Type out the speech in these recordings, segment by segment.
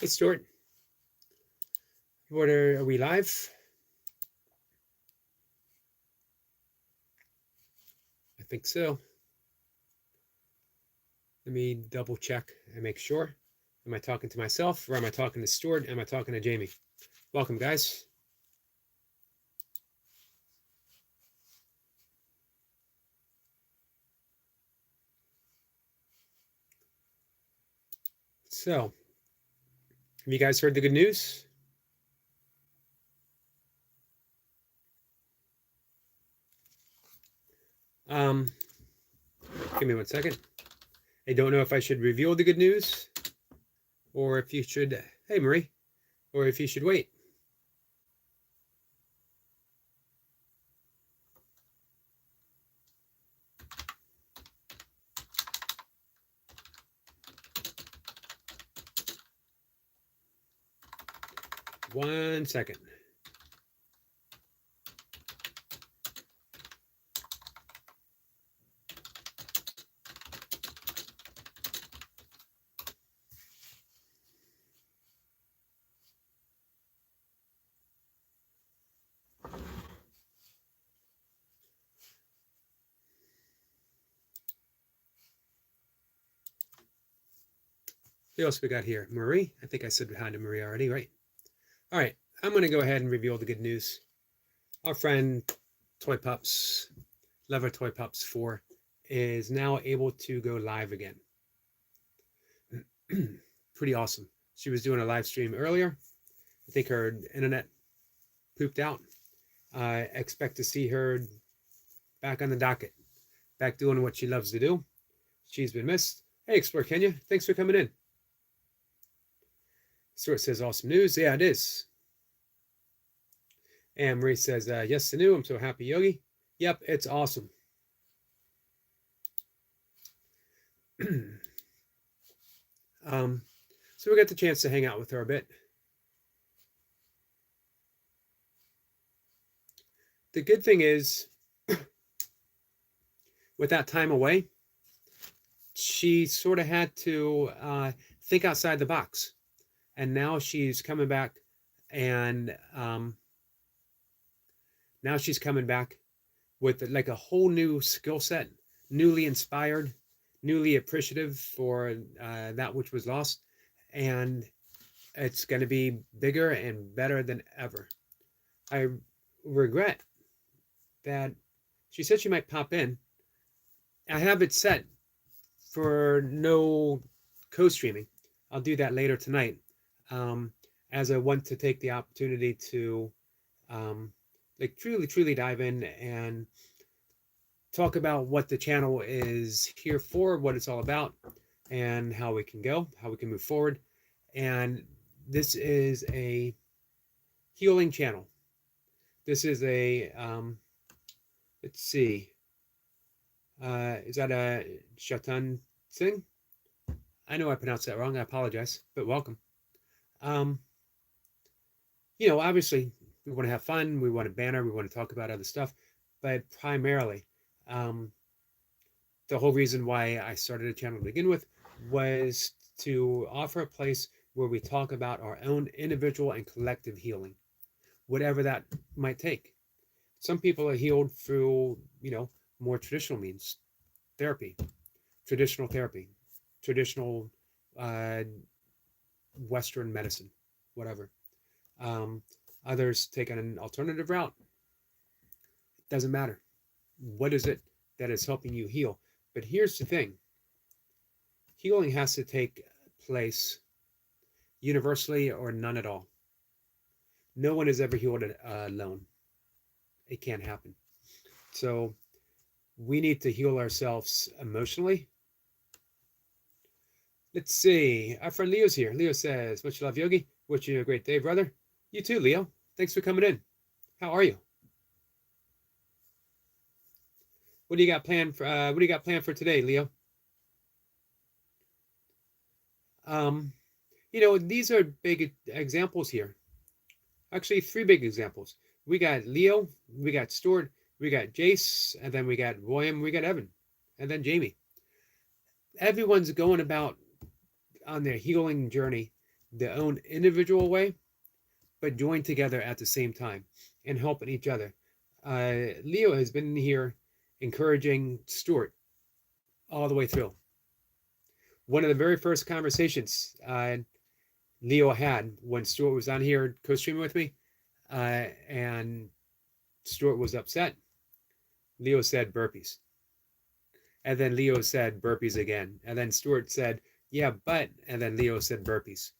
Hey, Stuart. What are we live? I think so. Let me double check and make sure. Am I talking to myself or am I talking to Stuart? Am I talking to Jamie? Welcome, guys. So, have you guys heard the good news? Um, Give me 1 second. I don't know if I should reveal the good news or if you should, hey, Marie, or if you should wait. One second. Who else we got here? Marie? I think I said hi to Marie already, right? All right. I'm going to go ahead and reveal the good news. Our friend Toy Pups, Lever Toy Pups 4, is now able to go live again. Pretty awesome. She was doing a live stream earlier. I think her internet pooped out. I expect to see her back on the docket, back doing what she loves to do. She's been missed. Hey, Explore Kenya, thanks for coming in. Stuart says, awesome news. Yeah, it is. And Marie says, yes, Sanu, I'm so happy, Yogi. Yep, it's awesome. So we got the chance to hang out with her a bit. The good thing is, with that time away, she sort of had to think outside the box. And now she's coming back, and now she's coming back with like a whole new skill set, newly inspired, newly appreciative for that which was lost. And it's going to be bigger and better than ever. I regret that she said she might pop in. I have it set for no co-streaming. I'll do that later tonight, as I want to take the opportunity to like truly dive in and talk about what the channel is here for, what it's all about, and how we can go, how we can move forward. And this is a healing channel. This is a let's see, is that a Shatan Singh? I know I pronounced that wrong. I apologize, but welcome. Obviously, we want to have fun. We want to banter. We want to talk about other stuff, but primarily, the whole reason why I started a channel to begin with was to offer a place where we talk about our own individual and collective healing, whatever that might take. Some people are healed through, more traditional means, therapy, traditional therapy, traditional uh, Western medicine, whatever. Others take an alternative route. It doesn't matter. What is it that is helping you heal? But here's the thing: healing has to take place universally or none at all. No one is ever healed alone. It can't happen. So we need to heal ourselves emotionally. Let's see. Our friend Leo's here. Leo says, much love, Yogi. Wish you a great day, brother. You too, Leo. Thanks for coming in. How are you? What do you got planned for today, Leo? These are big examples here. Actually, three big examples. We got Leo, we got Stuart, we got Jace, and then we got William, we got Evan, and then Jamie. Everyone's going about on their healing journey their own individual way, but join together at the same time and helping each other. Leo has been here encouraging Stuart all the way through. One of the very first conversations Leo had when Stuart was on here co-streaming with me, and Stuart was upset, Leo said burpees. And then Leo said burpees again. And then Stuart said, yeah, but, and then Leo said burpees.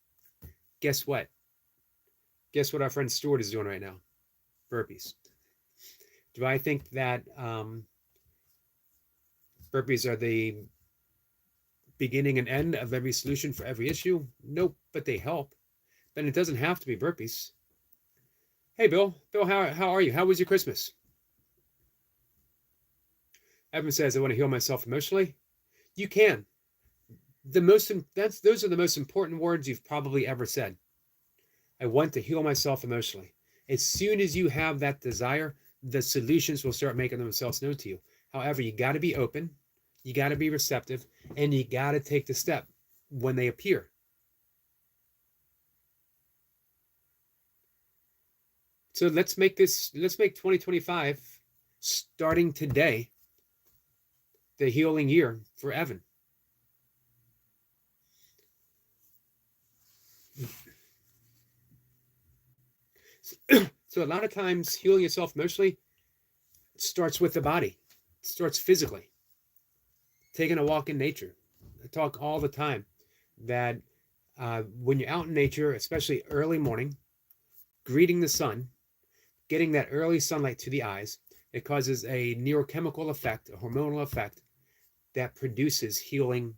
Guess what? Guess what our friend Stuart is doing right now? Burpees. Do I think that burpees are the beginning and end of every solution for every issue? Nope, but they help. But it doesn't have to be burpees. Hey, Bill. Bill, how are you? How was your Christmas? Evan says, I want to heal myself emotionally. You can. Those are the most important words you've probably ever said. I want to heal myself emotionally. As soon as you have that desire, the solutions will start making themselves known to you. However, you got to be open, you got to be receptive, and you got to take the step when they appear. So let's make 2025, starting today, the healing year for Evan. So a lot of times healing yourself emotionally starts with the body. It starts physically. Taking a walk in nature. I talk all the time that when you're out in nature, especially early morning, greeting the sun, getting that early sunlight to the eyes, it causes a neurochemical effect, a hormonal effect that produces healing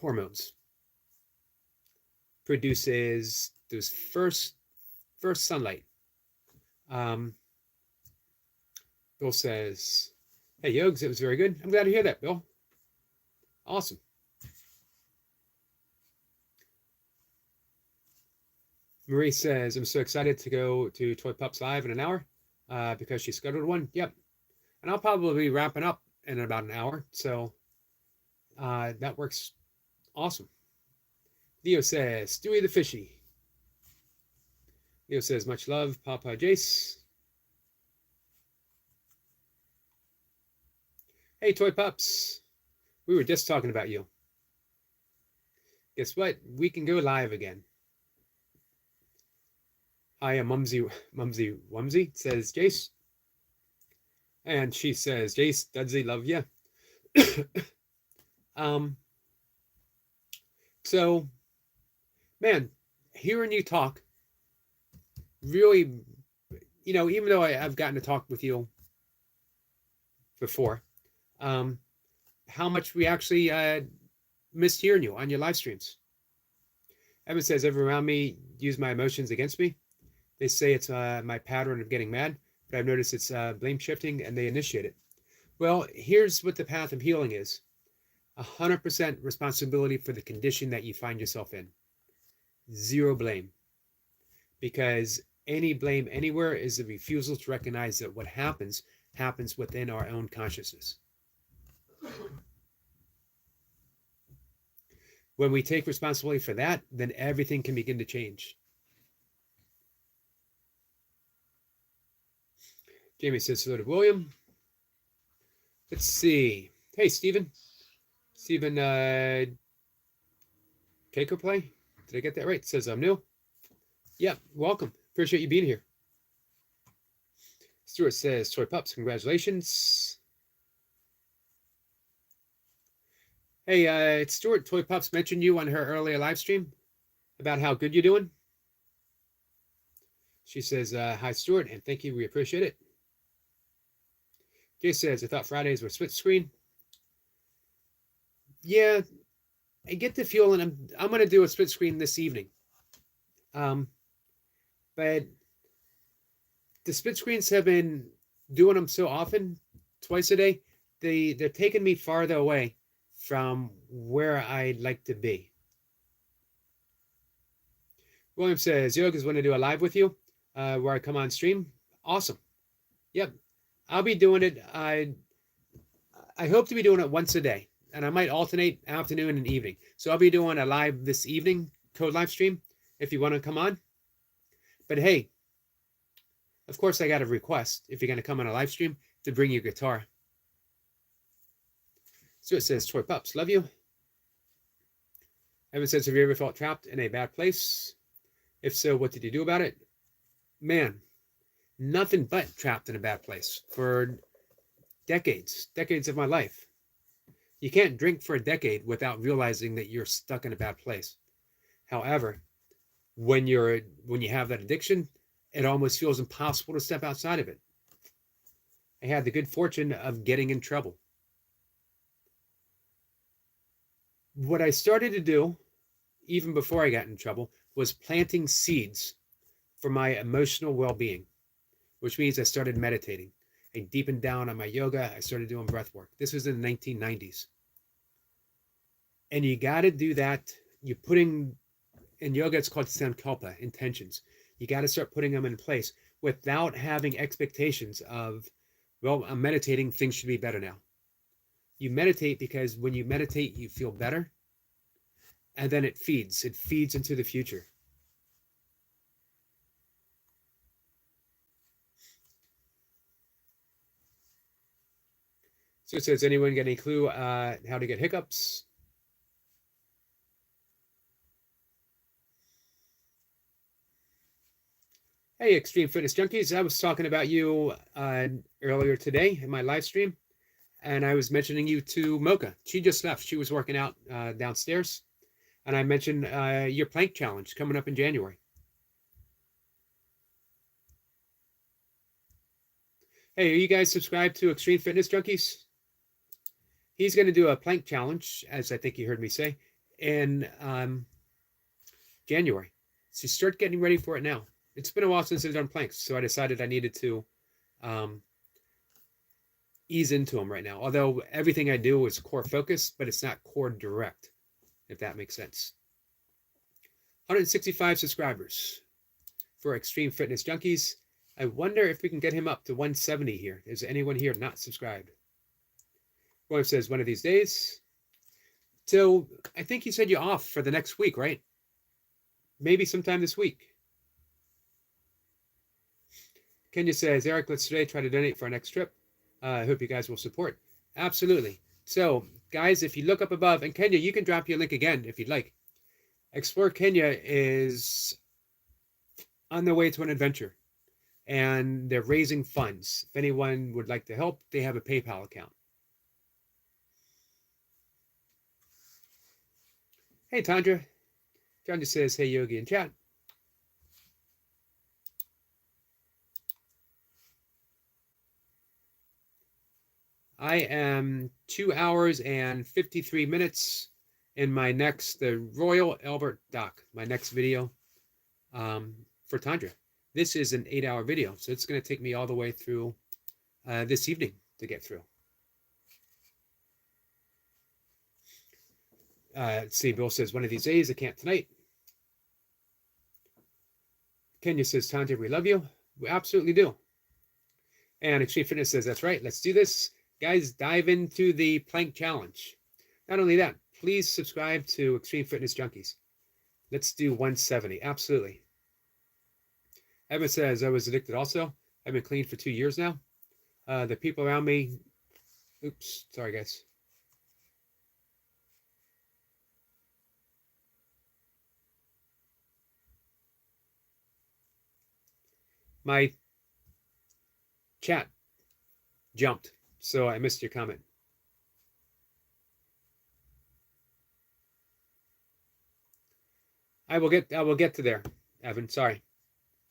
hormones. Produces those first sunlight. Bill says, hey, Yogs, it was very good. I'm glad to hear that, Bill. Awesome. Marie says, I'm so excited to go to Toy Pups Live in an hour because she scheduled one. Yep. And I'll probably be wrapping up in about an hour. So that works awesome. Leo says, Stewie the Fishy. Leo says, much love, Papa Jace. Hey, Toy Pups. We were just talking about you. Guess what? We can go live again. I am Mumsy Wumsy, says Jace. And she says, Jace, Dudsy, love ya. So, man, hearing you talk really, even though I've gotten to talk with you before, how much we actually missed hearing you on your live streams. Evan says, everyone around me use my emotions against me. They say it's my pattern of getting mad, but I've noticed it's blame shifting and they initiate it. Well, here's what the path of healing is. 100% responsibility for the condition that you find yourself in. Zero blame. Because any blame anywhere is a refusal to recognize that what happens within our own consciousness. When we take responsibility for that, then everything can begin to change. Jamie says hello to William. Let's see. Hey, Stephen. Stephen Caker Play. Did I get that right? It says I'm new. Yeah, welcome. Appreciate you being here. Stuart says, Toy Pups, congratulations. Hey, Stuart, Toy Pups mentioned you on her earlier live stream about how good you're doing. She says, hi, Stuart, and thank you. We appreciate it. Jay says, I thought Fridays were split screen. Yeah, I get the feeling I'm going to do a split screen this evening. But the split screens have been doing them so often, twice a day, they're taking me farther away from where I'd like to be. William says, Yoga's want to do a live with you where I come on stream. Awesome. Yep. I'll be doing it. I hope to be doing it once a day. and I might alternate afternoon and evening. So I'll be doing a live this evening, code live stream, if you want to come on. But hey, of course, I got a request if you're going to come on a live stream to bring your guitar. So it says, Toy Pups, love you. Evan says, have you ever felt trapped in a bad place? If so, what did you do about it? Man, nothing but trapped in a bad place for decades of my life. You can't drink for a decade without realizing that you're stuck in a bad place. However, when you have that addiction, it almost feels impossible to step outside of it. I had the good fortune of getting in trouble. What I started to do, even before I got in trouble, was planting seeds for my emotional well-being, which means I started meditating. I deepened down on my yoga. I started doing breath work. This was in the 1990s. And you got to do that. You're putting, in yoga, it's called sankalpa, intentions. You got to start putting them in place without having expectations of, well, I'm meditating, things should be better now. You meditate because when you meditate, you feel better. And then it feeds into the future. So it says, anyone get any clue how to get hiccups? Hey, Extreme Fitness Junkies. I was talking about you earlier today in my live stream, and I was mentioning you to Mocha. She just left. She was working out downstairs, and I mentioned your plank challenge coming up in January. Hey, are you guys subscribed to Extreme Fitness Junkies? He's going to do a plank challenge, as I think you heard me say, in January. So start getting ready for it now. It's been a while since I've done planks, so I decided I needed to ease into them right now. Although everything I do is core focus, but it's not core direct, if that makes sense. 165 subscribers for Extreme Fitness Junkies. I wonder if we can get him up to 170 here. Is anyone here not subscribed? William says, one of these days. So I think you said you're off for the next week, right? Maybe sometime this week. Kenya says, Eric, let's today try to donate for our next trip. I hope you guys will support. Absolutely. So, guys, if you look up above, and Kenya, you can drop your link again if you'd like. Explore Kenya is on their way to an adventure, and they're raising funds. If anyone would like to help, they have a PayPal account. Hey, Tandra. Tandra says, hey, Yogi in chat. I am 2 hours and 53 minutes in my next, the Royal Albert Dock, my next video for Tandra. This is an 8-hour video, so it's going to take me all the way through this evening to get through. Let's see, Bill says, one of these days, I can't tonight. Kenya says, Tandra, we love you. We absolutely do. And Extreme Fitness says, that's right, let's do this. Guys, dive into the plank challenge. Not only that, please subscribe to Extreme Fitness Junkies. Let's do 170. Absolutely. Evan says, I was addicted also. I've been clean for 2 years now. The people around me, oops, sorry guys. My chat jumped, so I missed your comment. I will get to there, Evan. Sorry.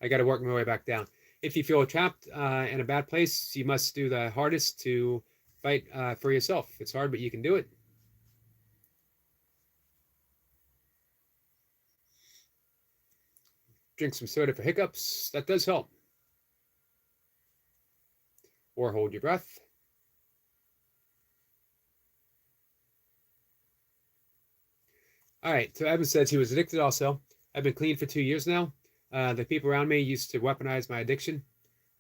I got to work my way back down. If you feel trapped in a bad place, you must do the hardest to fight for yourself. It's hard, but you can do it. Drink some soda for hiccups. That does help. Or hold your breath. All right, so Evan says he was addicted also. I've been clean for 2 years now. The people around me used to weaponize my addiction.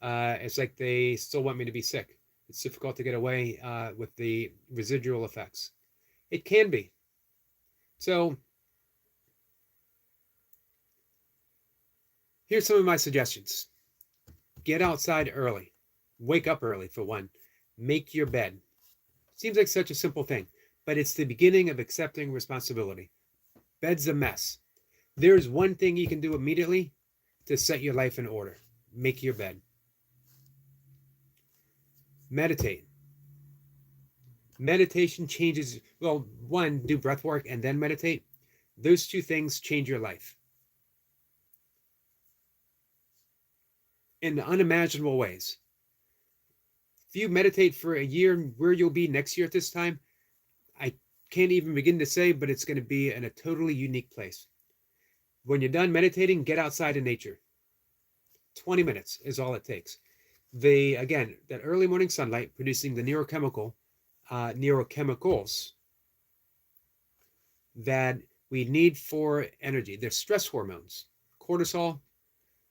It's like they still want me to be sick. It's difficult to get away with the residual effects. It can be. So here's some of my suggestions. Get outside early. Wake up early, for one. Make your bed. Seems like such a simple thing, but it's the beginning of accepting responsibility. Bed's a mess. There's one thing you can do immediately to set your life in order. Make your bed. Meditate. Meditation changes, well, one, do breath work and then meditate. Those two things change your life in unimaginable ways. If you meditate for a year, where you'll be next year at this time, I can't even begin to say, but it's going to be in a totally unique place. When you're done meditating, get outside in nature. 20 minutes is all it takes. Again, that early morning sunlight producing the neurochemicals that we need for energy. They're stress hormones, cortisol,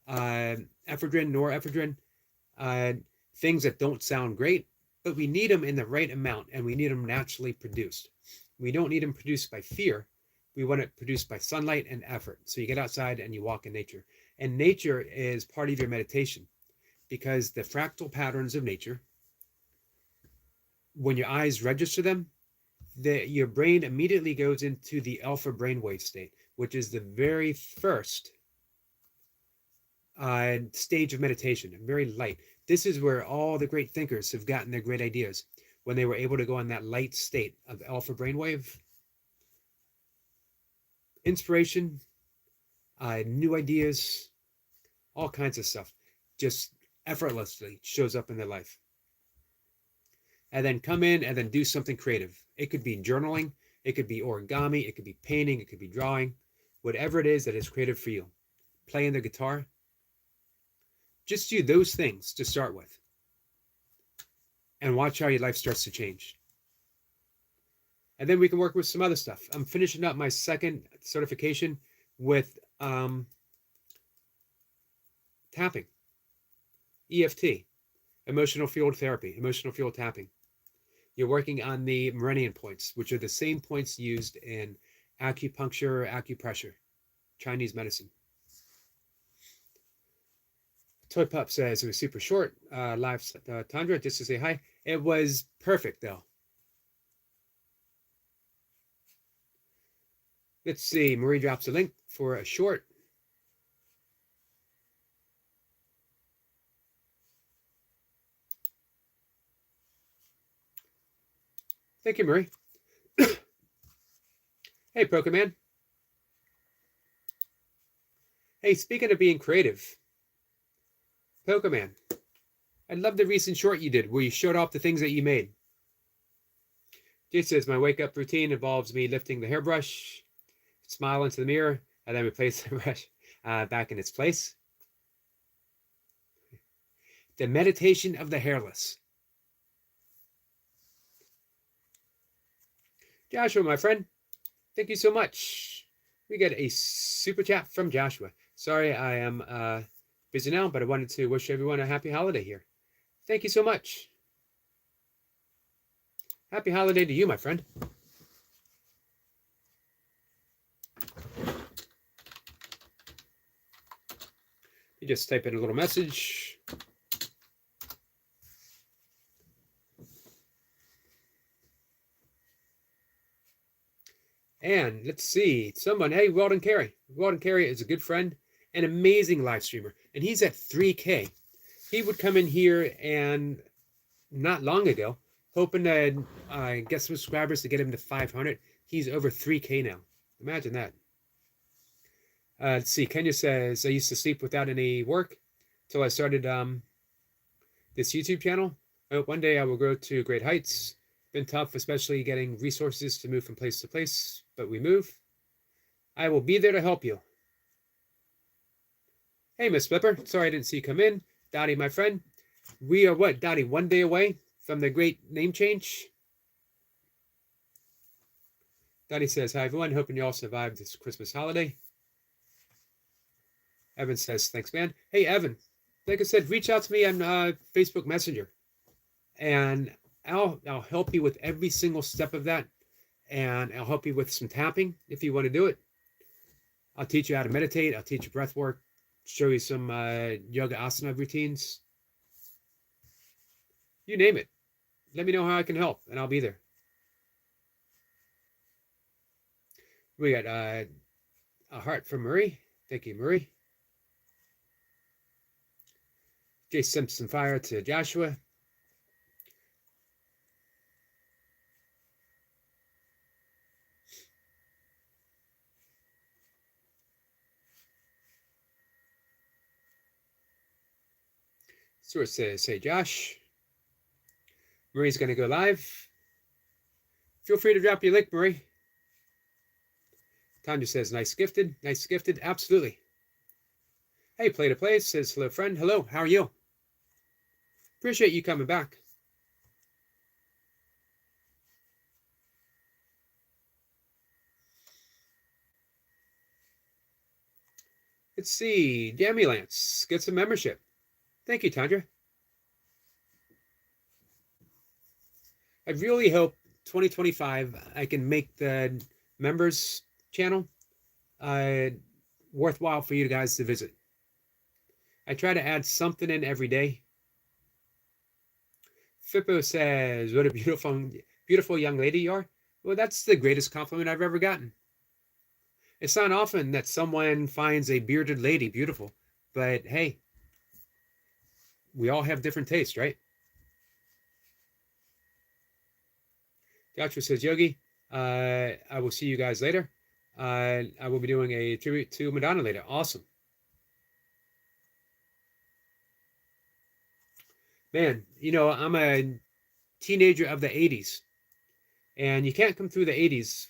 ephedrine, norepinephrine, things that don't sound great, but we need them in the right amount, and we need them naturally produced. We don't need them produced by fear. We want it produced by sunlight and effort. So you get outside and you walk in nature. And nature is part of your meditation, because the fractal patterns of nature, when your eyes register them, your brain immediately goes into the alpha brainwave state, which is the very first stage of meditation, very light. This is where all the great thinkers have gotten their great ideas, when they were able to go in that light state of alpha brainwave. Inspiration, new ideas, all kinds of stuff just effortlessly shows up in their life. And then come in and then do something creative. It could be journaling, it could be origami, it could be painting, it could be drawing, whatever it is that is creative for you. Playing the guitar. Just do those things to start with, and watch how your life starts to change. And then we can work with some other stuff. I'm finishing up my second certification with tapping, EFT, emotional field therapy, emotional field tapping. You're working on the meridian points, which are the same points used in acupuncture, acupressure, Chinese medicine. Toy Pup says it was super short. Live Tundra, just to say hi. It was perfect, though. Let's see. Marie drops a link for a short. Thank you, Marie. Hey, Pokeman. Hey, speaking of being creative, Pokeman, I love the recent short you did where you showed off the things that you made. Jay says, my wake-up routine involves me lifting the hairbrush, smile into the mirror, and then replace the brush back in its place. The meditation of the hairless. Joshua, my friend, thank you so much. We got a super chat from Joshua. Sorry, I am busy now, but I wanted to wish everyone a happy holiday here. Thank you so much. Happy holiday to you, my friend. You just type in a little message. And let's see, someone, hey, Weldon Carey. Weldon Carey is a good friend, an amazing live streamer, and he's at 3K. He would come in here and not long ago, hoping to get some subscribers to get him to 500. He's over 3K now. Imagine that. Let's see, Kenya says, I used to sleep without any work till I started this YouTube channel. I hope one day I will grow to great heights. Been tough, especially getting resources to move from place to place, but we move. I will be there to help you. Hey, Miss Flipper. Sorry I didn't see you come in. Dottie, my friend. We are what, Dottie, one day away from the great name change? Dottie says, hi, everyone. Hoping you all survived this Christmas holiday. Evan says, thanks, man. Hey, Evan. Like I said, reach out to me on Facebook Messenger. And I'll help you with every single step of that. and I'll help you with some tapping if you want to do it. I'll teach you how to meditate. I'll teach you breath work, show you some yoga asana routines. You name it. Let me know how I can help, and I'll be there. We got a heart from Murray. Thank you, Murray. Jay Simpson fire to Joshua. Stuart says, hey, Josh. Murray's going to go live. Feel free to drop your link, Murray. Tanya says, nice gifted. Nice gifted. Absolutely. Hey, Play to Play says, hello, friend. Hello, how are you? Appreciate you coming back. Let's see. Jammy Lance gets a membership. Thank you, Tandra. I really hope 2025 I can make the members channel worthwhile for you guys to visit. I try to add something in every day. Fippo says, what a beautiful young lady you are. Well, that's the greatest compliment I've ever gotten. It's not often that someone finds a bearded lady beautiful, but hey, we all have different tastes, right? Joshua says, Yogi, I will see you guys later. I will be doing a tribute to Madonna later. Awesome. Man, you know, I'm a teenager of the 80s, and you can't come through the 80s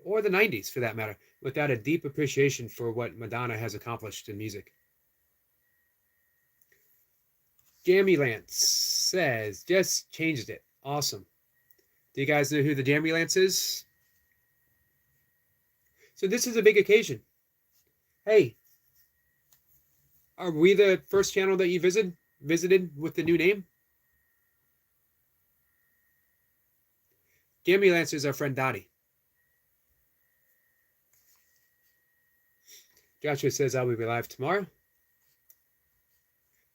or the 90s for that matter without a deep appreciation for what Madonna has accomplished in music. Jammy Lance says, just changed it. Awesome. Do you guys know who the Jammy Lance is? So this is a big occasion. Hey, are we the first channel that you visited with the new name? Jammy Lance is our friend Dottie. Joshua says, I will be live tomorrow.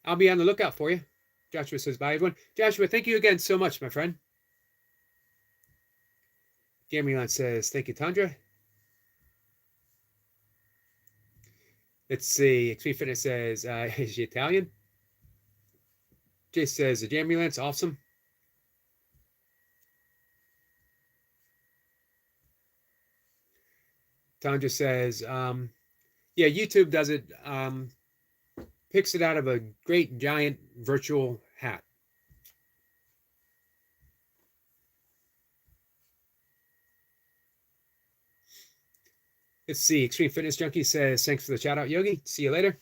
I'll be on the lookout for you. Joshua says, bye, everyone. Joshua, thank you again so much, my friend. Jamie Lance says, thank you, Tandra. Let's see. Extreme Fitness says, is she Italian? Jay says, Jamie Lance, awesome. Tandra says, yeah, YouTube does it. Picks it out of a great giant virtual hat. Let's see. Extreme Fitness Junkie says, thanks for the shout out, Yogi. See you later.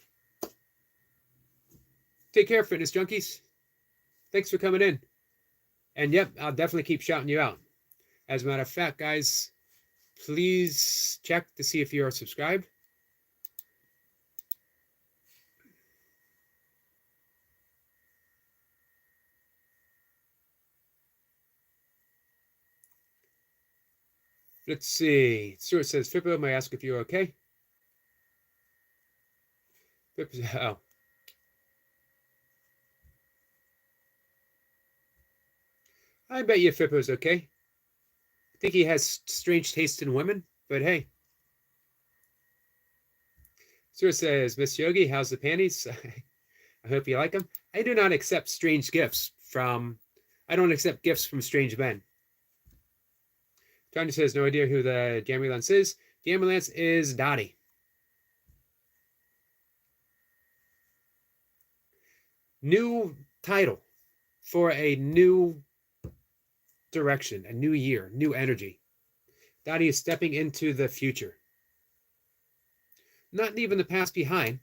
Take care, Fitness Junkies. Thanks for coming in. And yep, I'll definitely keep shouting you out. As a matter of fact, guys, please check to see if you are subscribed. Let's see. Stuart says, Fippo, may I ask if you're okay? Oh. I bet you Fippo's okay. I think he has strange taste in women, but hey. Stuart says, Miss Yogi, how's the panties? I hope you like them. I do not accept strange gifts from, I don't accept gifts from strange men. Johnny says, no idea who the Jammy Lance is. Jammy Lance is Dottie. New title for a new direction, a new year, new energy. Dottie is stepping into the future. Not leaving the past behind,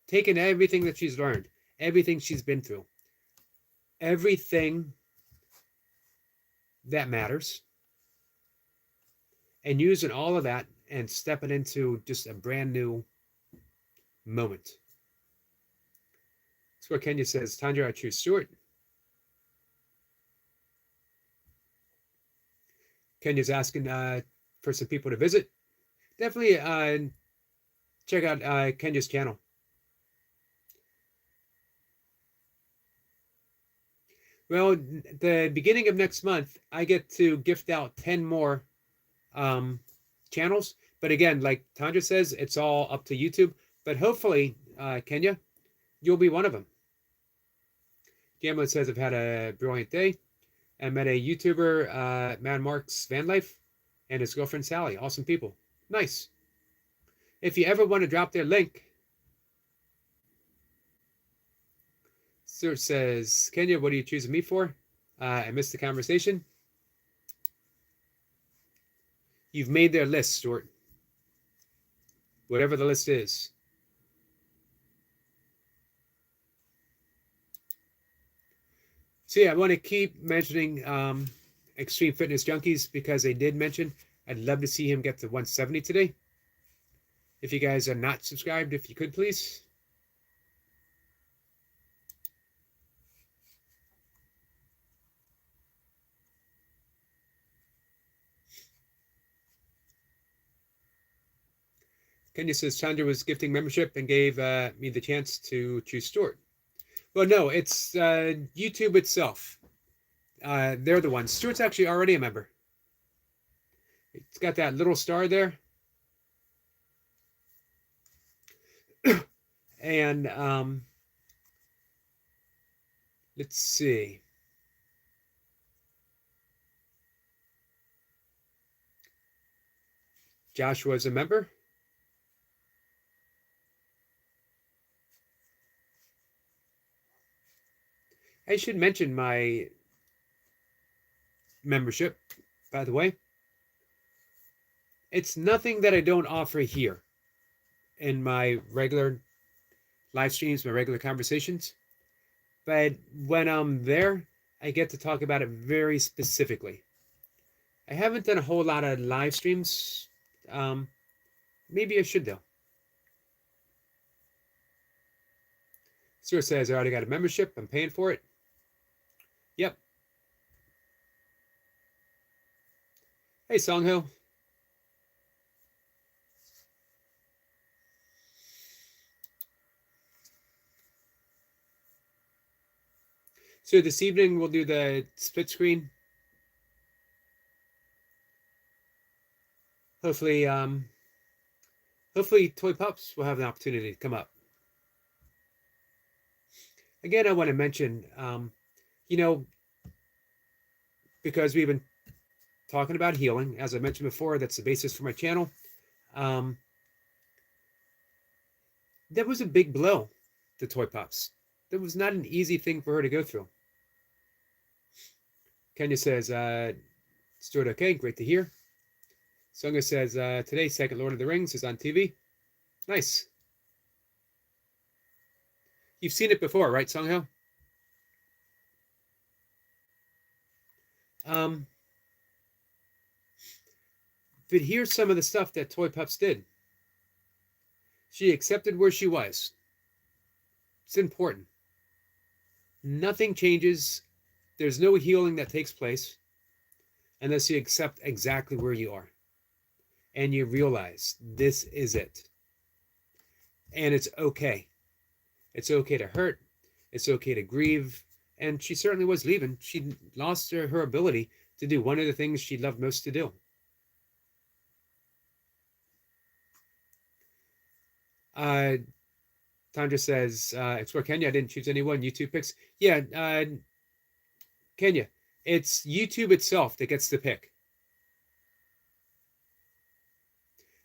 taking everything that she's learned, everything she's been through, everything that matters, and using all of that and stepping into just a brand new moment. That's what Kenya says. Tandra, I choose Stuart. Kenya's asking for some people to visit. Definitely check out Kenya's channel. Well, the beginning of next month, I get to gift out 10 more channels. But again, like Tanja says, it's all up to YouTube. But hopefully, Kenya, you'll be one of them. Gamma says, I've had a brilliant day. I met a YouTuber, Man Marks Van Life, and his girlfriend Sally. Awesome people. Nice. If you ever want to drop their link, Stuart says, Kenya, what are you choosing me for? I missed the conversation. You've made their list, Stuart. Whatever the list is. So yeah, I want to keep mentioning Extreme Fitness Junkies because they did mention I'd love to see him get to 170 today. If you guys are not subscribed, if you could please. Kenya says Chandra was gifting membership and gave me the chance to choose Stuart. Well, no, it's YouTube itself. They're the ones. Stuart's actually already a member. It's got that little star there. And let's see. Joshua's a member. I should mention my membership, by the way. It's nothing that I don't offer here in my regular live streams, my regular conversations. But when I'm there, I get to talk about it very specifically. I haven't done a whole lot of live streams. Maybe I should, though. Stuart says, I already got a membership. I'm paying for it. Yep. Hey, Songho. So this evening we'll do the split screen. Hopefully, hopefully Toy Pups will have an opportunity to come up. Again, I want to mention, you know, because we've been talking about healing, as I mentioned before, that's the basis for my channel. That was a big blow to Toy Pops. That was not an easy thing for her to go through. Kenya says, Stuart, okay, great to hear. Sunga says, today, second Lord of the Rings is on TV. Nice. You've seen it before, right, Sungho? But here's some of the stuff that Toy Pups did. She accepted where she was. It's important. Nothing changes. There's no healing that takes place unless you accept exactly where you are. And you realize this is it. And it's okay. It's okay to hurt. It's okay to grieve. And she certainly was leaving. She lost her ability to do one of the things she loved most to do. Tandra says, Explore Kenya. I didn't choose anyone. YouTube picks. Yeah, Kenya. It's YouTube itself that gets the pick.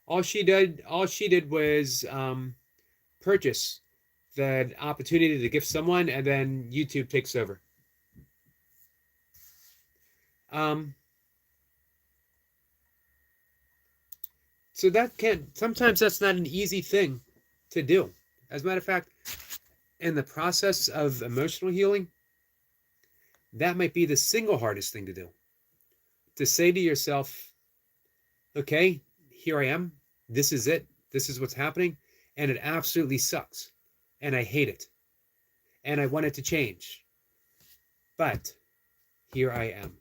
All she did was purchase the opportunity to gift someone, and then YouTube takes over. So sometimes that's not an easy thing to do. As a matter of fact, in the process of emotional healing, that might be the single hardest thing to do. To say to yourself, okay, here I am. This is it. This is what's happening. And it absolutely sucks. And I hate it. And I want it to change. But here I am.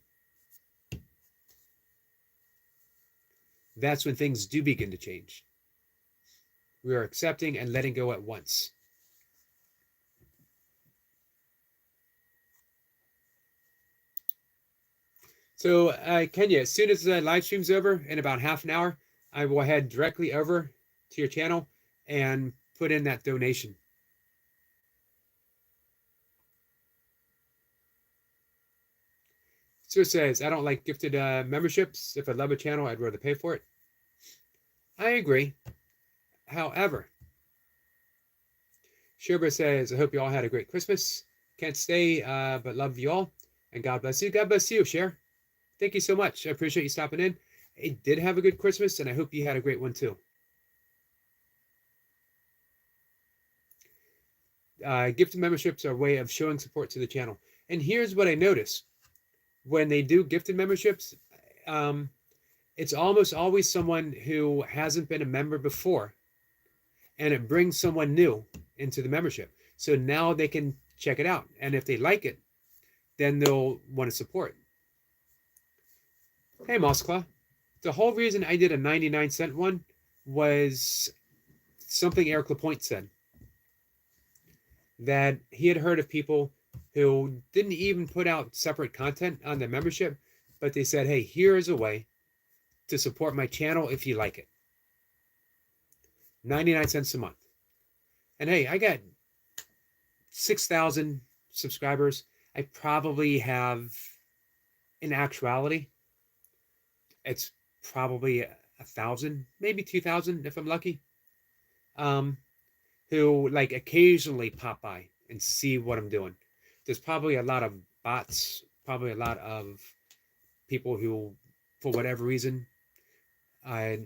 that's when things do begin to change. We are accepting and letting go at once. So, Kenya, as soon as the live stream's over in about half an hour, I will head directly over to your channel and put in that donation. Sue says, I don't like gifted memberships. If I love a channel, I'd rather pay for it. I agree. However, Sherba says, I hope you all had a great Christmas. Can't stay, but love you all. And God bless you. God bless you, Cher. Thank you so much. I appreciate you stopping in. I did have a good Christmas, and I hope you had a great one too. Gifted memberships are a way of showing support to the channel. And here's what I notice. When they do gifted memberships, it's almost always someone who hasn't been a member before, and it brings someone new into the membership. So now they can check it out. And if they like it, then they'll want to support. Hey, Moskva. The whole reason I did a 99-cent one was something Eric Lapointe said. That he had heard of people who didn't even put out separate content on their membership, but they said, hey, here is a way to support my channel if you like it. 99 cents a month. And hey, I got 6,000 subscribers. I probably have, in actuality, it's probably 1,000, maybe 2,000 if I'm lucky, who like occasionally pop by and see what I'm doing. There's probably a lot of bots, probably a lot of people who, for whatever reason, I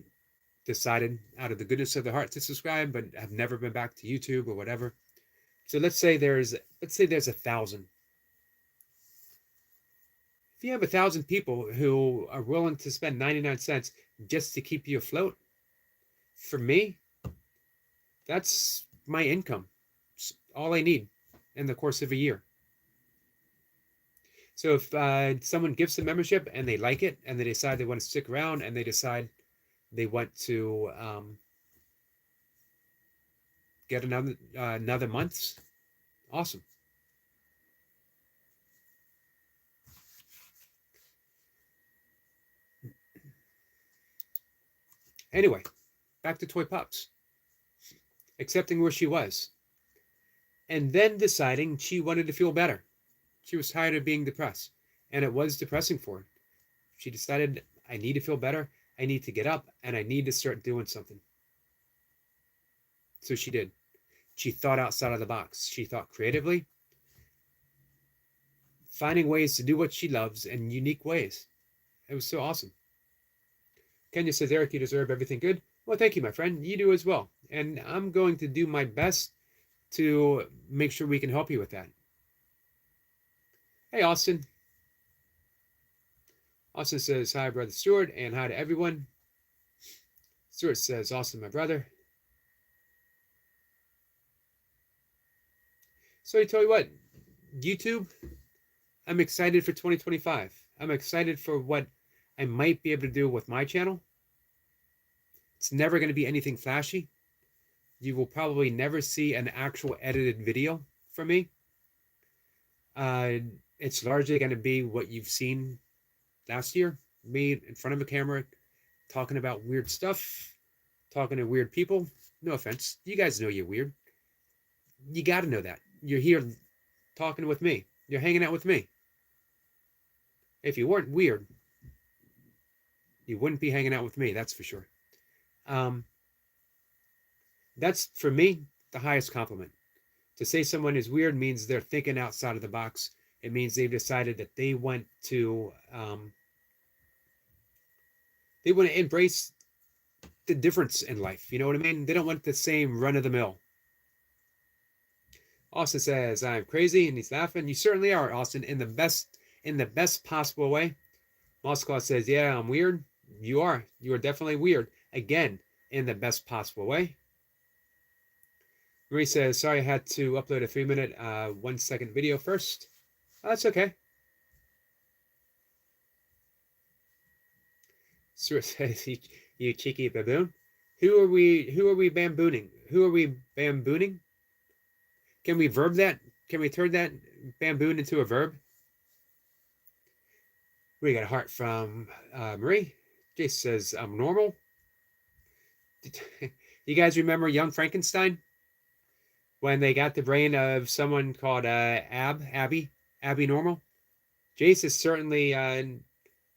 decided out of the goodness of their heart to subscribe, but have never been back to YouTube or whatever. So let's say there's 1,000. If you have 1,000 people who are willing to spend 99 cents just to keep you afloat, for me, that's my income. It's all I need in the course of a year. So if someone gives the membership and they like it and they decide they want to stick around and they decide they want to get another month's, awesome. Anyway, back to Toy Pups. Accepting where she was. And then deciding she wanted to feel better. She was tired of being depressed. And it was depressing for her. She decided, I need to feel better. I need to get up and I need to start doing something. So she did. She thought outside of the box. She thought creatively, finding ways to do what she loves in unique ways. It was so awesome. Kenya says, Eric, you deserve everything good. Well, thank you, my friend. You do as well. And I'm going to do my best to make sure we can help you with that. Hey, Austin. Austin says, hi, Brother Stuart, and hi to everyone. Stuart says, Austin, my brother. So I tell you what, YouTube, I'm excited for 2025. I'm excited for what I might be able to do with my channel. It's never going to be anything flashy. You will probably never see an actual edited video from me. It's largely going to be what you've seen last year. Me in front of a camera, talking about weird stuff, talking to weird people. No offense. You guys know you're weird. You got to know that. You're here talking with me. You're hanging out with me. If you weren't weird, you wouldn't be hanging out with me, that's for sure. That's, for me, the highest compliment. To say someone is weird means they're thinking outside of the box. It means they've decided that they want to embrace the difference in life. You know what I mean? They don't want the same run-of-the-mill. Austin says, I'm crazy, and he's laughing. You certainly are, Austin, in the best possible way. Moskva says, yeah, I'm weird. You are. You are definitely weird. Again, in the best possible way. Marie says, sorry I had to upload a 3-minute, 1-second video first. Oh, that's okay. Stuart says You cheeky baboon. Who are we bambooning? Who are we bambooning? Can we verb that? Can we turn that bamboon into a verb? We got a heart from Marie. Jace says, I'm normal. You guys remember Young Frankenstein? When they got the brain of someone called Abby Normal? Jace is certainly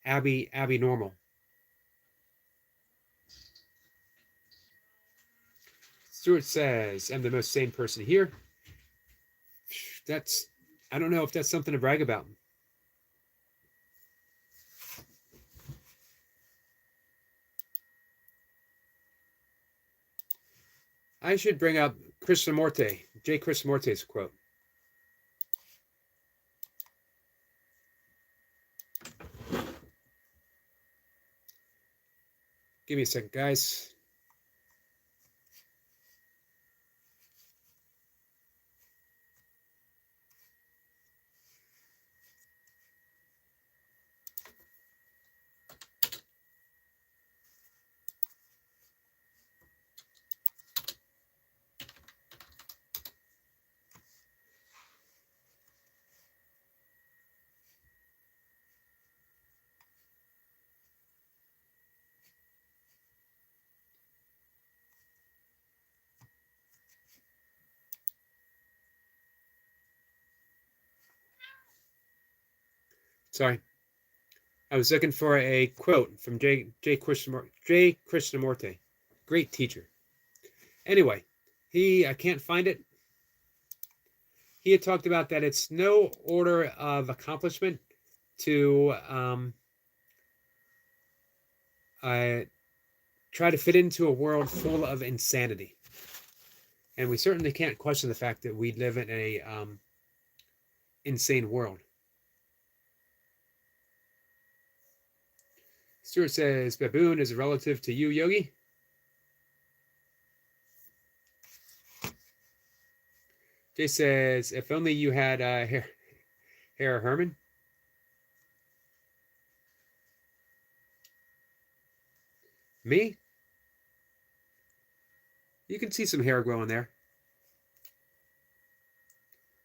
Abby Normal. Stuart says, I'm the most sane person here. I don't know if that's something to brag about. I should bring up Krishnamurti, J. Krishnamurti's quote. Give me a second, guys. Sorry. I was looking for a quote from J. Krishnamurti. Great teacher. Anyway, I can't find it. He had talked about that it's no order of accomplishment to try to fit into a world full of insanity. And we certainly can't question the fact that we live in a insane world. Stuart says, baboon is a relative to you, Yogi. Jay says, if only you had hair, Herman. Me? You can see some hair growing there.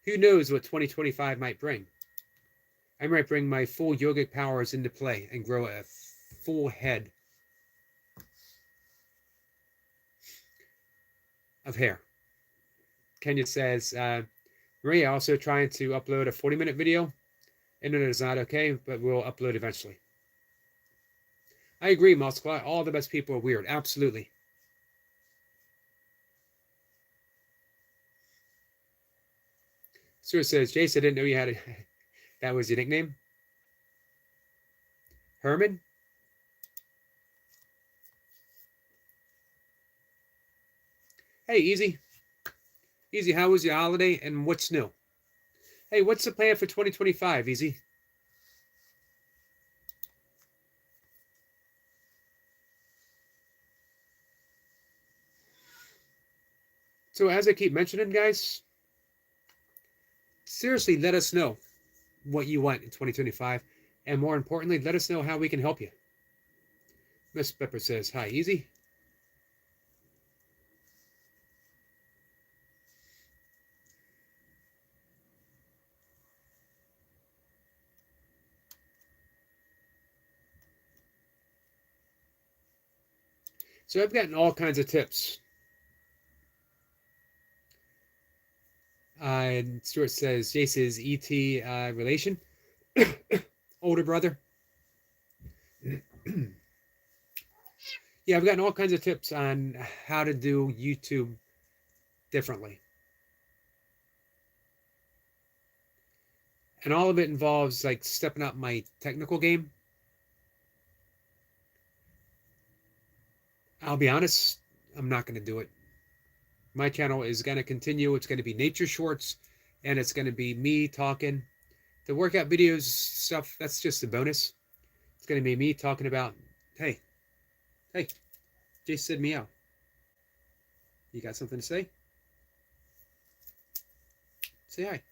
Who knows what 2025 might bring? I might bring my full yogic powers into play and grow a full head of hair. Kenya says, Maria also trying to upload a 40-minute video. Internet is not okay, but we'll upload eventually. I agree, Moskva. All the best people are weird. Absolutely. Stuart says, Jace, I didn't know you had that was your nickname. Herman? Hey, Easy. Easy, how was your holiday and what's new? Hey, what's the plan for 2025, Easy? So as I keep mentioning, guys, seriously, let us know what you want in 2025. And more importantly, let us know how we can help you. Miss Pepper says, hi, Easy. So I've gotten all kinds of tips. Stuart says, Jace's ET relation. Older brother. Yeah, I've gotten all kinds of tips on how to do YouTube differently. And all of it involves like stepping up my technical game. I'll be honest, I'm not going to do it. My channel is going to continue. It's going to be nature shorts, and it's going to be me talking. The workout videos stuff, that's just a bonus. It's going to be me talking about, hey, Jace said meow. You got something to say? Say hi.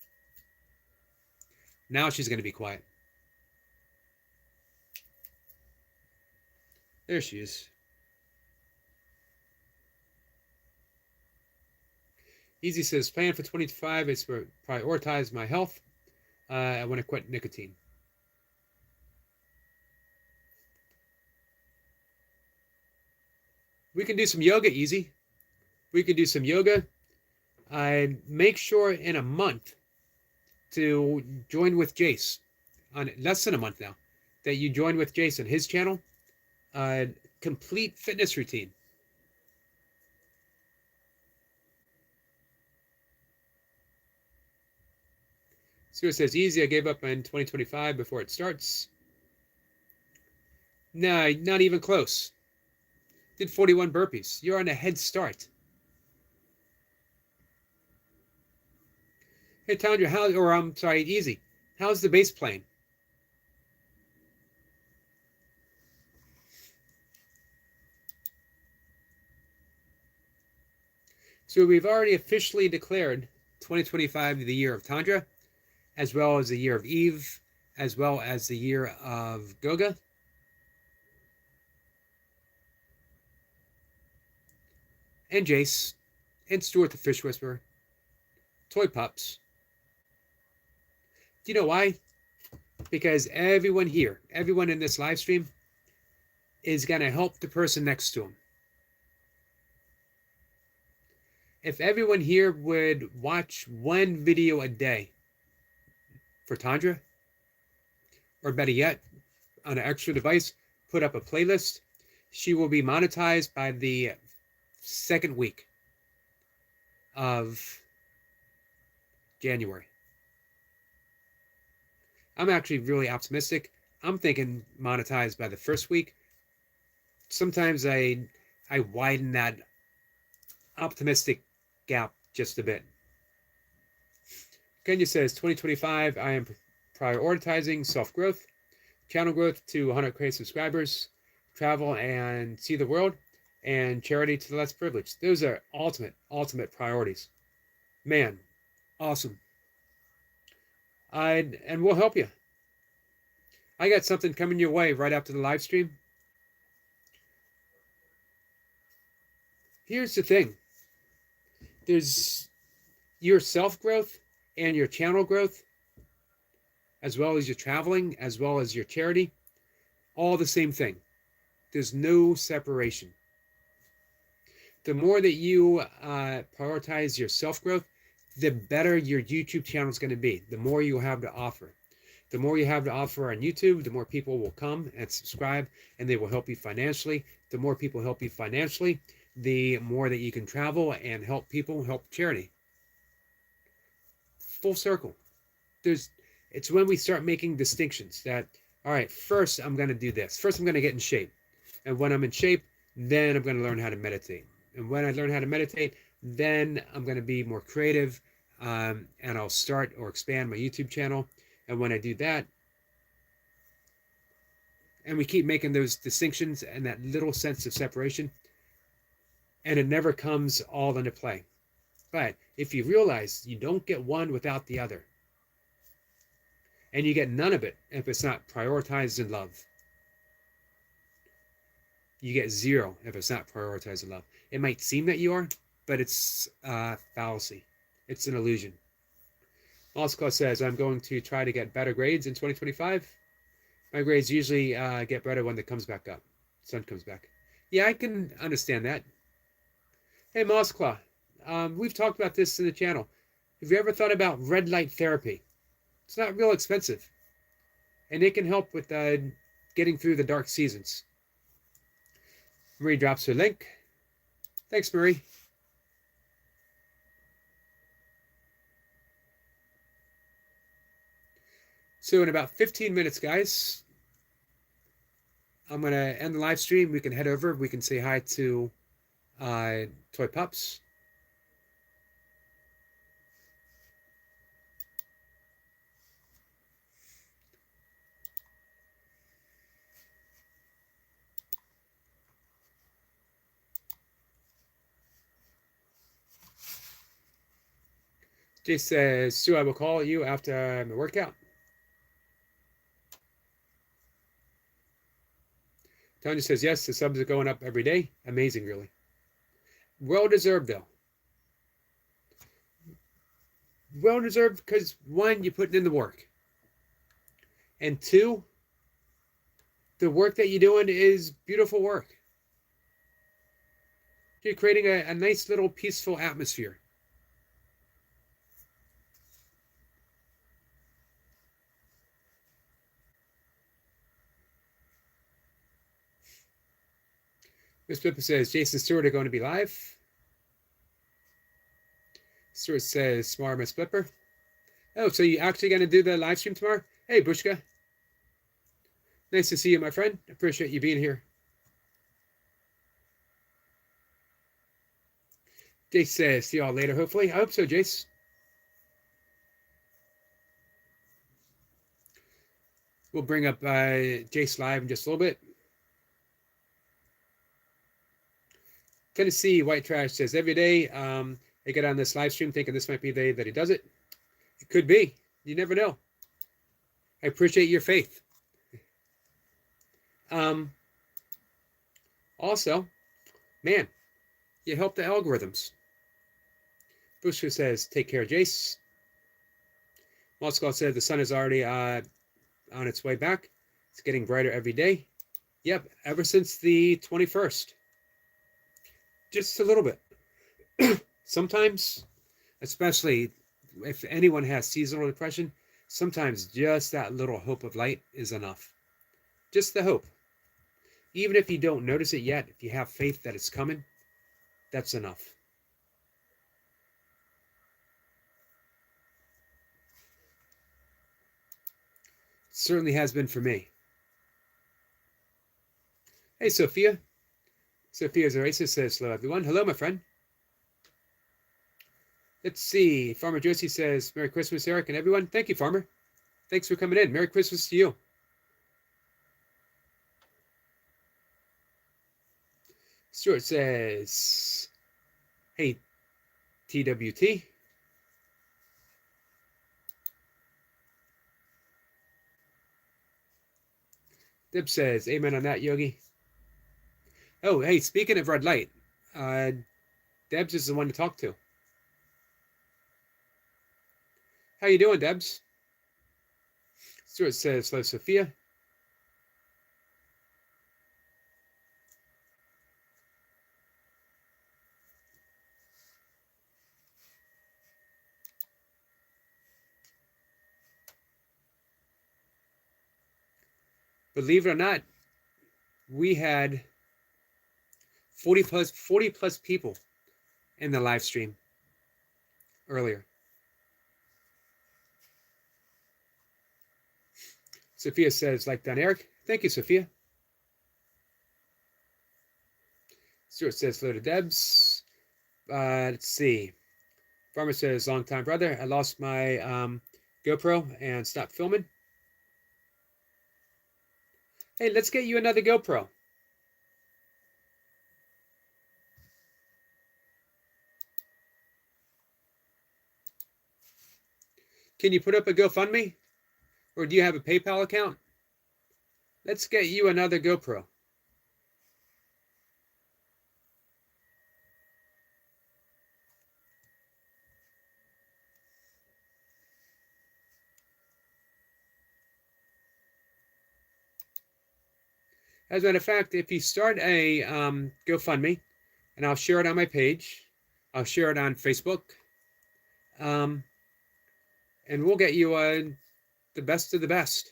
Now she's going to be quiet. There she is. Easy says, plan for 25 is to prioritize my health. I want to quit nicotine. We can do some yoga, Easy. We can do some yoga. Make sure in a month to join with Jace, on less than a month now, that you join with Jace on his channel. Complete fitness routine. Stuart says, easy, I gave up in 2025 before it starts. No, not even close. Did 41 burpees. You're on a head start. Hey, Tandra, I'm sorry, Easy. How's the bass playing? So we've already officially declared 2025 the year of Tandra, as well as the year of Eve, as well as the year of Goga. And Jace, and Stuart the Fish Whisperer, Toy Pups. Do you know why? Because everyone here, everyone in this live stream is going to help the person next to them. If everyone here would watch one video a day for Tandra, or better yet, on an extra device, put up a playlist, she will be monetized by the second week of January. I'm actually really optimistic. I'm thinking monetized by the first week. Sometimes I widen that optimistic gap just a bit. Kenya says, 2025, I am prioritizing self-growth, channel growth to 100K subscribers, travel and see the world, and charity to the less privileged. Those are ultimate priorities. Man, awesome. And we'll help you. I got something coming your way right after the live stream. Here's the thing. There's your self-growth and your channel growth, as well as your traveling, as well as your charity, all the same thing. There's no separation. The more that you prioritize your self-growth, the better your YouTube channel is going to be. The more you have to offer. The more you have to offer on YouTube, the more people will come and subscribe, and they will help you financially. The more people help you financially, the more that you can travel and help people, help charity. Full circle. It's when we start making distinctions that, all right, first I'm going to do this. First I'm going to get in shape. And when I'm in shape, then I'm going to learn how to meditate. And when I learn how to meditate, then I'm going to be more creative, and I'll start or expand my YouTube channel. And when I do that, and we keep making those distinctions and that little sense of separation, and it never comes all into play. But if you realize you don't get one without the other, and you get none of it if it's not prioritized in love, you get zero if it's not prioritized in love. It might seem that you are, but it's a fallacy. It's an illusion. Moskva says, I'm going to try to get better grades in 2025. My grades usually get better when it comes back up. Sun comes back. Yeah, I can understand that. Hey, Moskva, we've talked about this in the channel. Have you ever thought about red light therapy? It's not real expensive. And it can help with getting through the dark seasons. Marie drops her link. Thanks, Marie. So in about 15 minutes, guys, I'm going to end the live stream. We can head over. We can say hi to Toy Pups. Jay says, Sue, I will call you after my workout. Tanya says, yes, the subs are going up every day. Amazing, really. Well deserved, though. well deserved because one, you're putting in the work, and two, the work that you're doing is beautiful work. You're creating a nice little peaceful atmosphere. Miss Pippa says Jason Stewart are going to be live. Stewart says smart Miss Flipper. Oh, so you actually going to do the live stream tomorrow? Hey, Bushka. Nice to see you, my friend. Appreciate you being here. Jace says, see y'all later, hopefully. I hope so, Jace. We'll bring up Jace live in just a little bit. Tennessee White Trash says, every day I get on this live stream thinking this might be the day that he does it. It could be. You never know. I appreciate your faith. Also, man, you help the algorithms. Bushka says, take care, Jace. Moskal said the sun is already on its way back. It's getting brighter every day. Yep, ever since the 21st. Just a little bit. Sometimes, especially if anyone has seasonal depression, sometimes just that little hope of light is enough. Just the hope. Even if you don't notice it yet, if you have faith that it's coming, that's enough. Certainly has been for me. Hey, Sophia. Sophia Zaresa says, hello, everyone. Hello, my friend. Let's see. Farmer Josie says, Merry Christmas, Eric and everyone. Thank you, Farmer. Thanks for coming in. Merry Christmas to you. Stuart says, hey, TWT. Dib says, amen on that, Yogi. Oh, hey, speaking of red light, Debs is the one to talk to. How you doing, Debs? Stuart says, hello, Sophia. Believe it or not, we had 40 plus people in the live stream earlier. Sophia says, like done, Eric. Thank you, Sophia. Stuart says, hello to Debs. Let's see. Farmer says, long time brother. I lost my GoPro and stopped filming. Hey, let's get you another GoPro. Can you put up a GoFundMe? Or do you have a PayPal account? Let's get you another GoPro. As a matter of fact, if you start a GoFundMe, and I'll share it on my page, I'll share it on Facebook, and we'll get you the best of the best.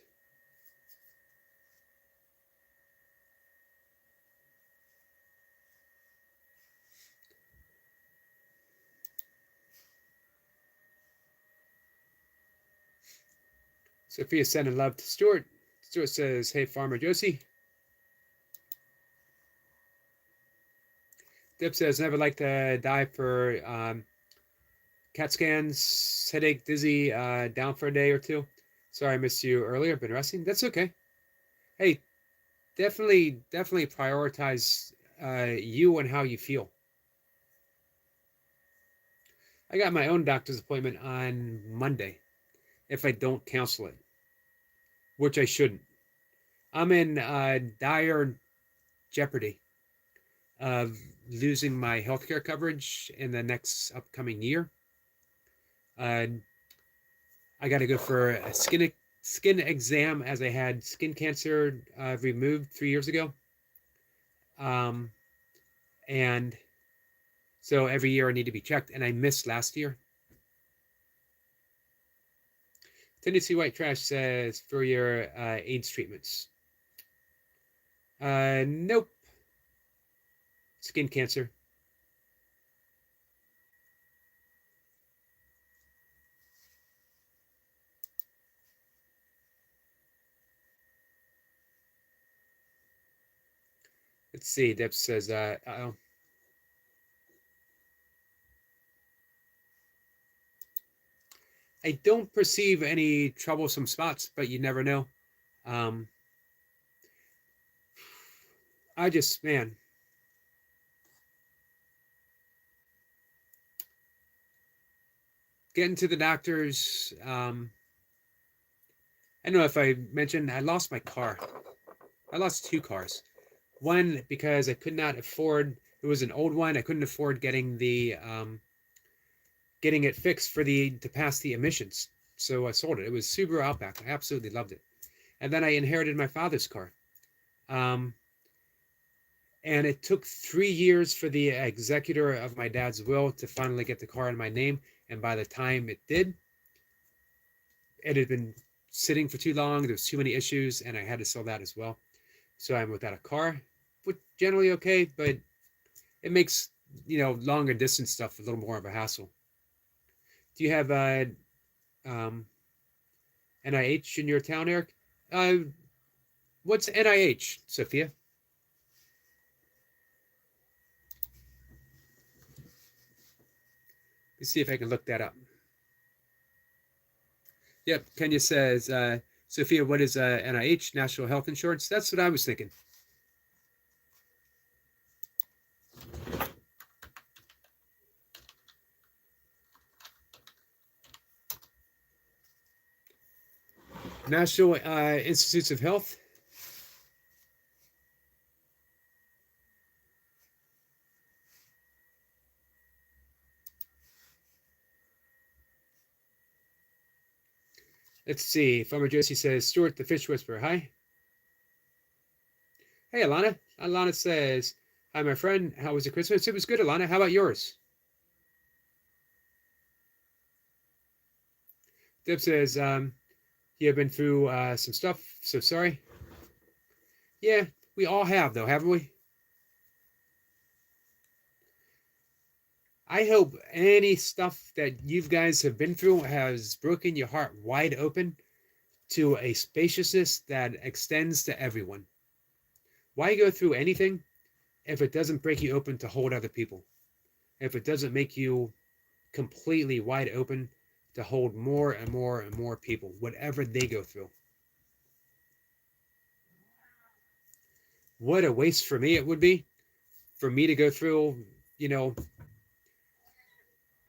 Sophia sending love to Stuart. Stuart says, hey, Farmer Josie. Dip says, never like to die for CAT scans, headache, dizzy, down for a day or two. Sorry I missed you earlier. Been resting. That's okay. Hey, definitely prioritize you and how you feel. I got my own doctor's appointment on Monday if I don't cancel it, which I shouldn't. I'm in dire jeopardy of losing my healthcare coverage in the next upcoming year I got to go for a skin exam as I had skin cancer removed 3 years ago. Um, and so every year I need to be checked, and I missed last year. Tennessee White Trash says for your AIDS treatments. Nope. Skin cancer. Let's see. Deb says, oh. I don't perceive any troublesome spots, but you never know. I just, man, getting to the doctors. I don't know if I mentioned, I lost my car. I lost 2 cars. One because I could not afford, it was an old one. I couldn't afford getting getting it fixed to pass the emissions. So I sold it. It was Subaru Outback. I absolutely loved it. And then I inherited my father's car. And it took 3 years for the executor of my dad's will to finally get the car in my name. And by the time it did, it had been sitting for too long. There was too many issues, and I had to sell that as well. So I'm without a car, which generally okay, but it makes longer distance stuff a little more of a hassle. Do you have NIH in your town, Eric? What's NIH, Sophia? Let's see if I can look that up. Yep, Kenya says, Sophia, what is NIH, National Health Insurance? That's what I was thinking. National Institutes of Health. Let's see. Farmer Josie says, Stuart the Fish Whisperer. Hi. Hey, Alana. Alana says, hi, my friend. How was your Christmas? It was good, Alana. How about yours? Deb says, you have been through some stuff. So sorry. Yeah, we all have, though, haven't we? I hope any stuff that you guys have been through has broken your heart wide open to a spaciousness that extends to everyone. Why go through anything if it doesn't break you open to hold other people? If it doesn't make you completely wide open to hold more and more and more people, whatever they go through. What a waste for me it would be for me to go through,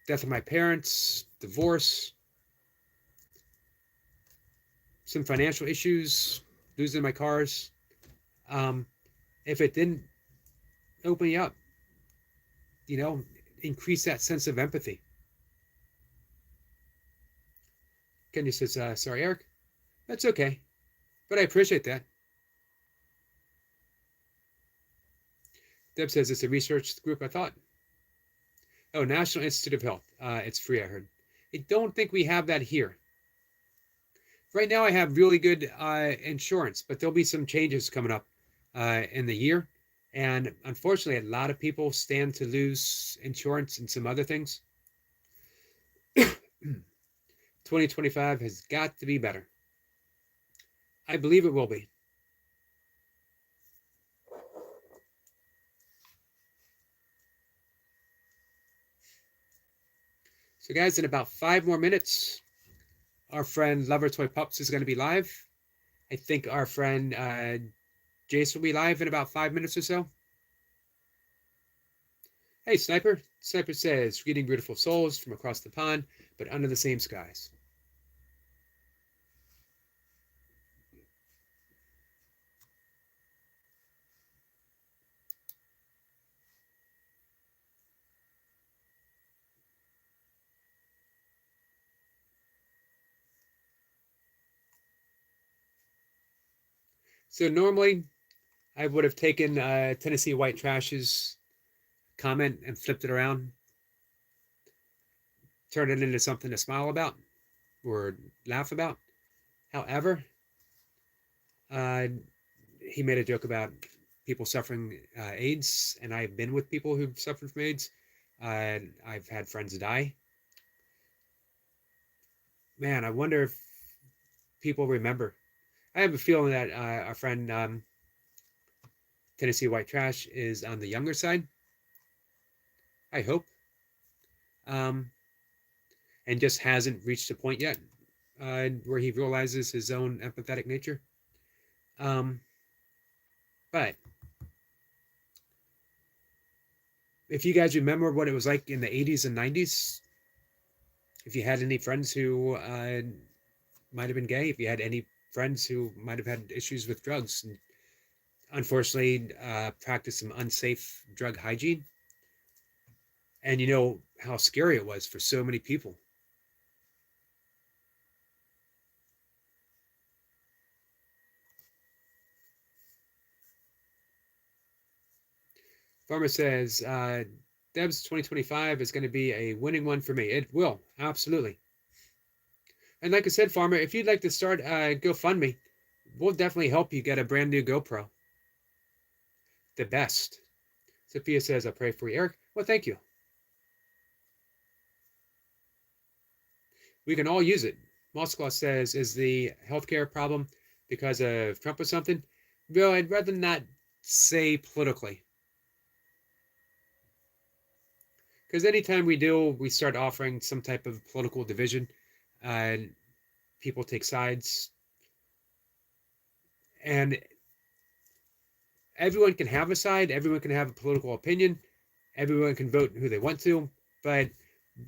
death of my parents, divorce, some financial issues, losing my cars. If it didn't open you up, increase that sense of empathy. Kenya says, sorry, Eric. That's okay, but I appreciate that. Deb says it's a research group, I thought. Oh, National Institute of Health. It's free, I heard. I don't think we have that here. Right now I have really good insurance, but there'll be some changes coming up in the year. And unfortunately, a lot of people stand to lose insurance and some other things. 2025 has got to be better. I believe it will be. So guys, in about 5 more minutes, our friend Lover Toy Pups is going to be live. I think our friend Jace will be live in about 5 minutes or so. Hey, Sniper. Sniper says, greeting beautiful souls from across the pond, but under the same skies. So normally I would have taken Tennessee White Trash's comment and flipped it around, turned it into something to smile about or laugh about. However, uh, he made a joke about people suffering AIDS, and I've been with people who've suffered from AIDS. I've had friends die. Man, I wonder if people remember. I have a feeling that our friend Tennessee White Trash is on the younger side. I hope, um, and just hasn't reached a point yet where he realizes his own empathetic nature. Um, but if you guys remember what it was like in the 80s and 90s, if you had any friends who might have been gay, if you had any friends who might have had issues with drugs, and unfortunately practiced some unsafe drug hygiene, and you know how scary it was for so many people. Farmer says, Deb's 2025 is going to be a winning one for me. It will, absolutely. And like I said, Farmer, if you'd like to start GoFundMe, we'll definitely help you get a brand new GoPro. The best. Sophia says, I pray for you, Eric. Well, thank you. We can all use it. Moskwa says, is the healthcare problem because of Trump or something? Well, I'd rather not say politically. Because anytime we do, we start offering some type of political division, and people take sides. And everyone can have a side, everyone can have a political opinion, everyone can vote who they want to. But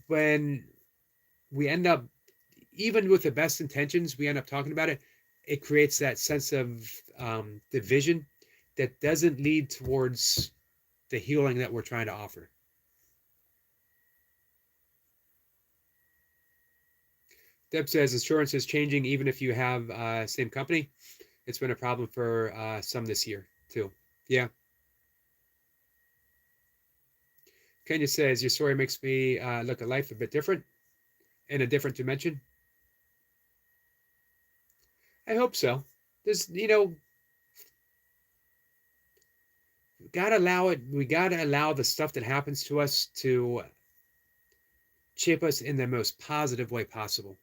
when we end up, even with the best intentions, we end up talking about it, it creates that sense of division that doesn't lead towards the healing that we're trying to offer. Deb says insurance is changing even if you have same company. It's been a problem for some this year too. Yeah. Kenya says your story makes me look at life a bit different, in a different dimension. I hope so. There's, gotta allow it. We gotta allow the stuff that happens to us to shape us in the most positive way possible.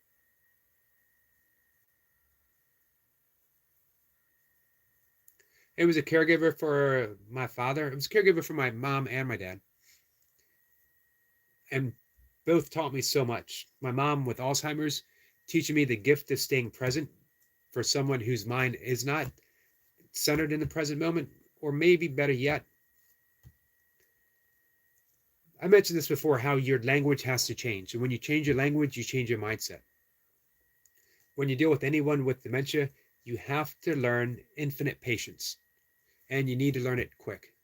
It was a caregiver for my father. It was a caregiver for my mom and my dad, and both taught me so much. My mom with Alzheimer's, teaching me the gift of staying present for someone whose mind is not centered in the present moment, or maybe better yet, I mentioned this before, how your language has to change. And when you change your language, you change your mindset. When you deal with anyone with dementia, you have to learn infinite patience, and you need to learn it quick.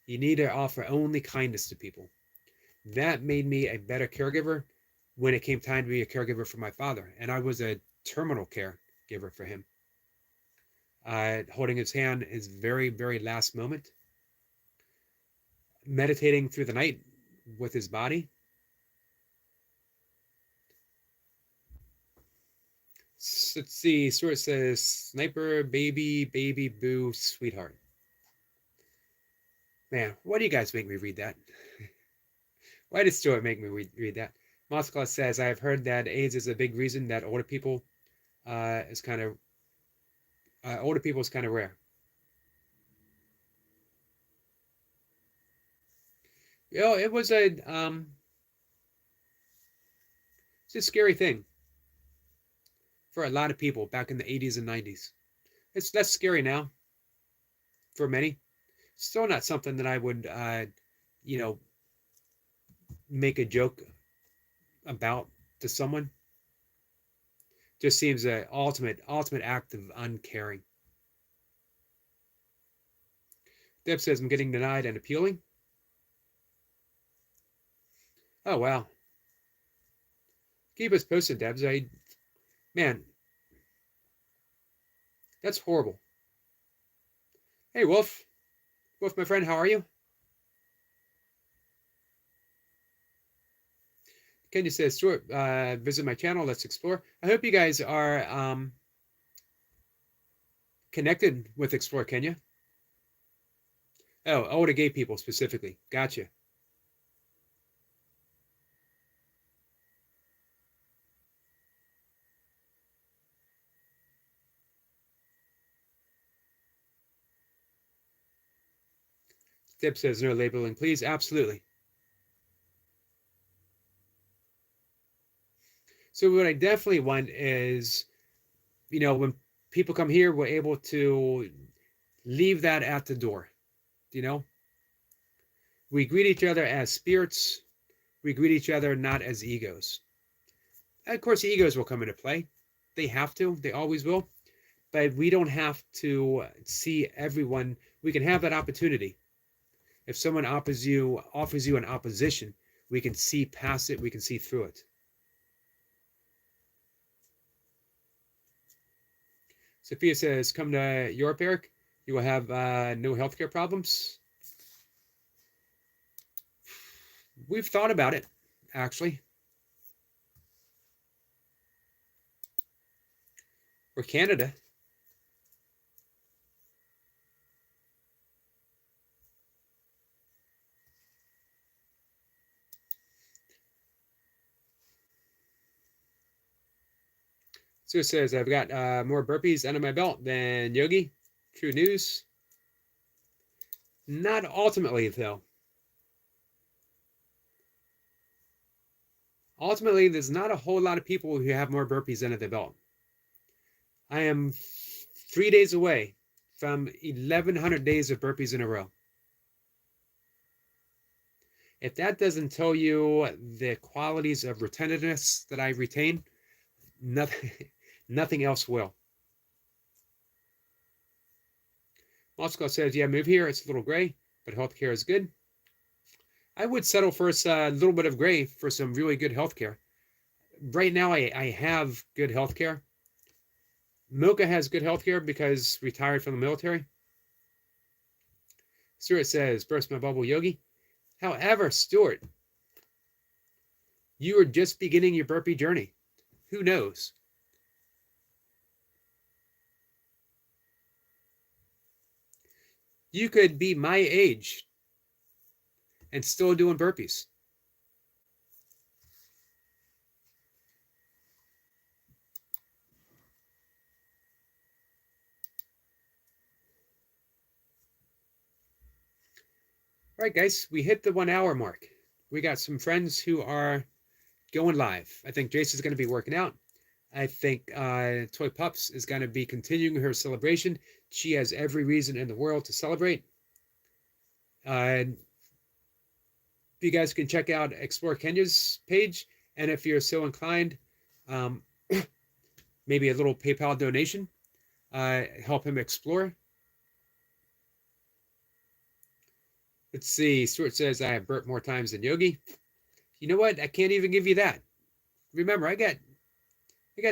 You need to offer only kindness to people. That made me a better caregiver when it came time to be a caregiver for my father. And I was a terminal caregiver for him. Holding his hand his very, very last moment, meditating through the night with his body. Let's see. Stuart says, "Sniper, baby, boo, sweetheart." Man, why do you guys make me read that? Why does Stuart make me read that? Moskva says, "I have heard that AIDS is a big reason that is kind of older people is kind of rare." You know, it's a scary thing for a lot of people back in the 80s and 90s. It's less scary now for many. Still not something that I would, you know, make a joke about to someone. Just seems an ultimate act of uncaring. Deb says, I'm getting denied and appealing. Oh, wow. Keep us posted, Debs. Man, that's horrible. Hey, Wolf. Wolf, my friend, how are you? Kenya says, Stuart, visit my channel. Let's explore. I hope you guys are connected with Explore Kenya. Oh, to gay people specifically. Gotcha. Deb says, no labeling, please. Absolutely. So what I definitely want is, when people come here, we're able to leave that at the door. We greet each other as spirits. We greet each other not as egos. Of course, egos will come into play. They have to. They always will. But we don't have to see everyone. We can have that opportunity. If someone offers you an opposition, we can see past it. We can see through it. Sophia says, come to Europe, Eric. You will have no healthcare problems. We've thought about it, actually. Or Canada. So it says, I've got more burpees under my belt than Yogi. True news. Not ultimately, though. Ultimately, there's not a whole lot of people who have more burpees under their belt. I am 3 days away from 1,100 days of burpees in a row. If that doesn't tell you the qualities of retentiveness that I retain, nothing else will. Moscow says, yeah, move here. It's a little gray, but healthcare is good. I would settle for a little bit of gray for some really good healthcare. Right now, I have good healthcare. Milka has good healthcare because retired from the military. Stuart says, burst my bubble, Yogi. However, Stuart, you are just beginning your burpee journey. Who knows? You could be my age and still doing burpees. All right, guys, we hit the 1 hour mark. We got some friends who are going live. I think Jason's going to be working out. I think Toy Pups is going to be continuing her celebration. She has every reason in the world to celebrate. You guys can check out Explore Kenya's page. And if you're so inclined, maybe a little PayPal donation, help him explore. Let's see. Stuart says, I have burped more times than Yogi. You know what? I can't even give you that. Remember, I got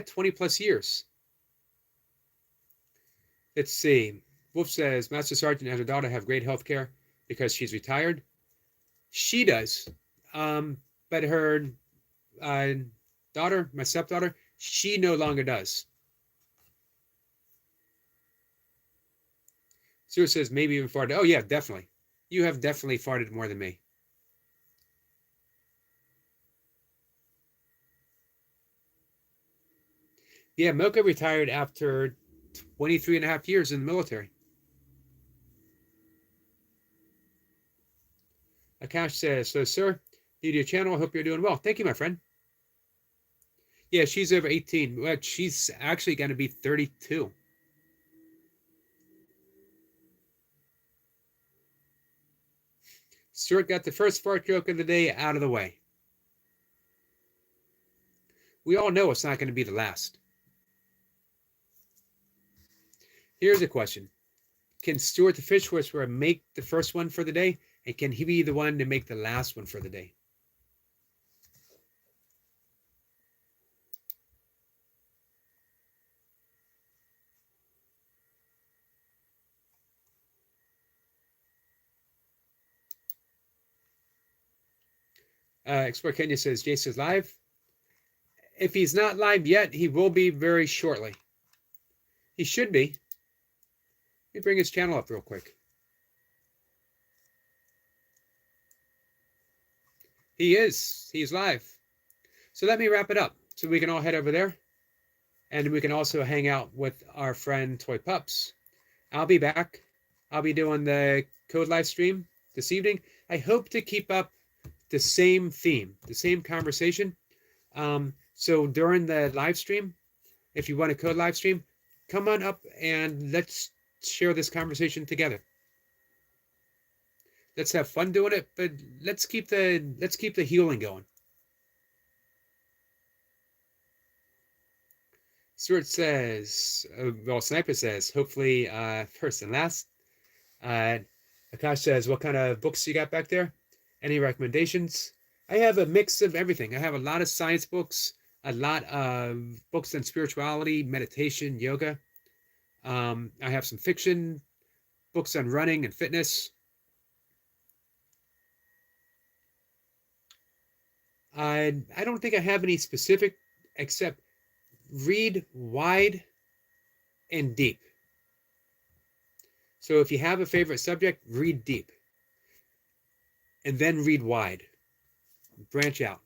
20 plus years. Let's see. Wolf says, Master Sergeant and her daughter have great health care because she's retired. She does. But her daughter, my stepdaughter, she no longer does. Stuart says, maybe even farted. Oh, yeah, definitely. You have definitely farted more than me. Yeah, Milka retired after 23 and a half years in the military. Akash says, so, sir, new to your channel. Hope you're doing well. Thank you, my friend. Yeah, she's over 18. Well, she's actually going to be 32. Stuart got the first fart joke of the day out of the way. We all know it's not going to be the last. Here's a question. Can Stuart the Fish Whisperer make the first one for the day? And can he be the one to make the last one for the day? Explore Kenya says Jace is live. If he's not live yet, he will be very shortly. He should be. Let me bring his channel up real quick. He is. He's live. So let me wrap it up so we can all head over there. And we can also hang out with our friend Toy Pups. I'll be back. I'll be doing the code live stream this evening. I hope to keep up the same theme, the same conversation. So during the live stream, if you want a code live stream, come on up and let's share this conversation together. Let's have fun doing it, but let's keep the healing going. Stuart says, well, Sniper says, hopefully first and last. Akash says, what kind of books you got back there? Any recommendations? I have a mix of everything. I have a lot of science books, a lot of books on spirituality, meditation, yoga. I have some fiction, books on running and fitness. I don't think I have any specific, except read wide and deep. So if you have a favorite subject, read deep. And then read wide. Branch out.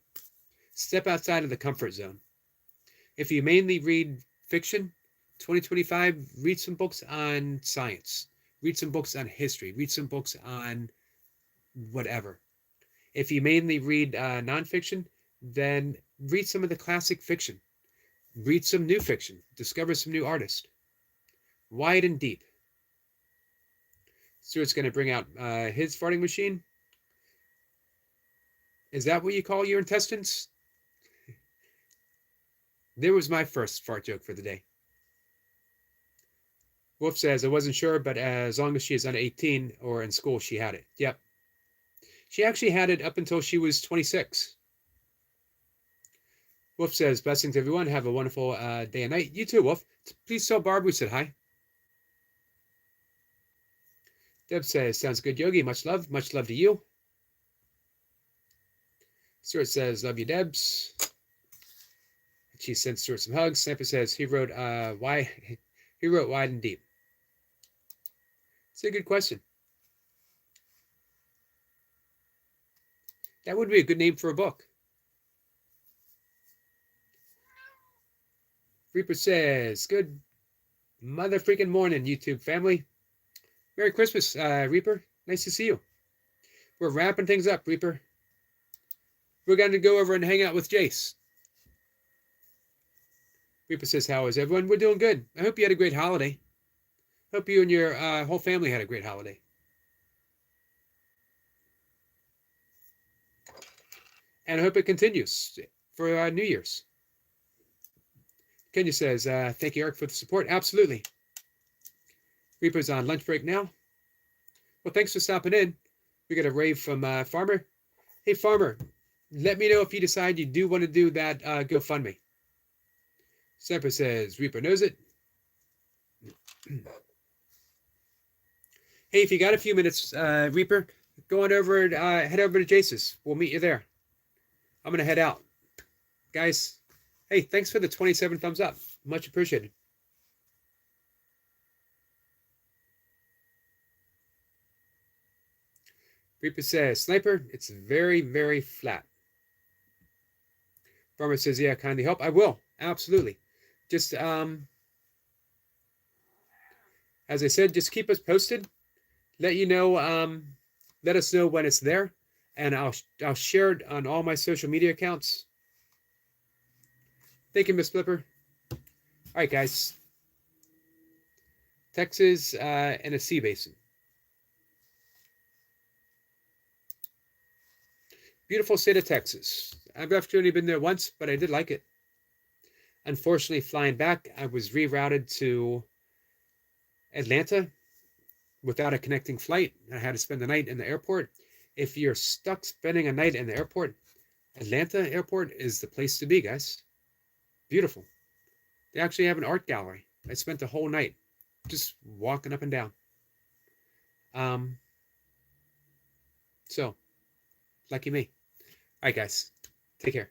Step outside of the comfort zone. If you mainly read fiction, 2025, read some books on science. Read some books on history. Read some books on whatever. If you mainly read nonfiction, then read some of the classic fiction. Read some new fiction. Discover some new artists. Wide and deep. Stuart's going to bring out his farting machine. Is that what you call your intestines? There was my first fart joke for the day. Wolf says, I wasn't sure, but as long as she is under 18 or in school, she had it. Yep. She actually had it up until she was 26. Wolf says, blessings everyone. Have a wonderful day and night. You too, Wolf. Please tell Barb we said hi. Deb says, sounds good, Yogi. Much love. Much love to you. Stuart says, love you, Debs. She sent Stuart some hugs. Sniper says he wrote wide and deep. It's a good question. That would be a good name for a book. Reaper says, good mother freaking morning, YouTube family. Merry Christmas, Reaper. Nice to see you. We're wrapping things up, Reaper. We're going to go over and hang out with Jace. Reaper says, how is everyone? We're doing good. I hope you had a great holiday. Hope you and your whole family had a great holiday. And I hope it continues for New Year's. Kenya says, thank you, Eric, for the support. Absolutely. Reaper's on lunch break now. Well, thanks for stopping in. We got a rave from Farmer. Hey, Farmer, let me know if you decide you do want to do that GoFundMe. Sniper says, Reaper knows it. Hey, if you got a few minutes, Reaper, go on over and head over to Jace's. We'll meet you there. I'm going to head out. Guys, hey, thanks for the 27 thumbs up. Much appreciated. Reaper says, Sniper, it's very, very flat. Farmer says, yeah, kindly help. I will. Absolutely. Just, as I said, just keep us posted. Let you know, let us know when it's there. And I'll share it on all my social media accounts. Thank you, Miss Flipper. All right, guys. Texas and a sea basin. Beautiful state of Texas. I've actually only been there once, but I did like it. Unfortunately, flying back, I was rerouted to Atlanta without a connecting flight. I had to spend the night in the airport. If you're stuck spending a night in the airport, Atlanta airport is the place to be, guys. Beautiful. They actually have an art gallery. I spent the whole night just walking up and down. So, lucky me. right, guys. Take care.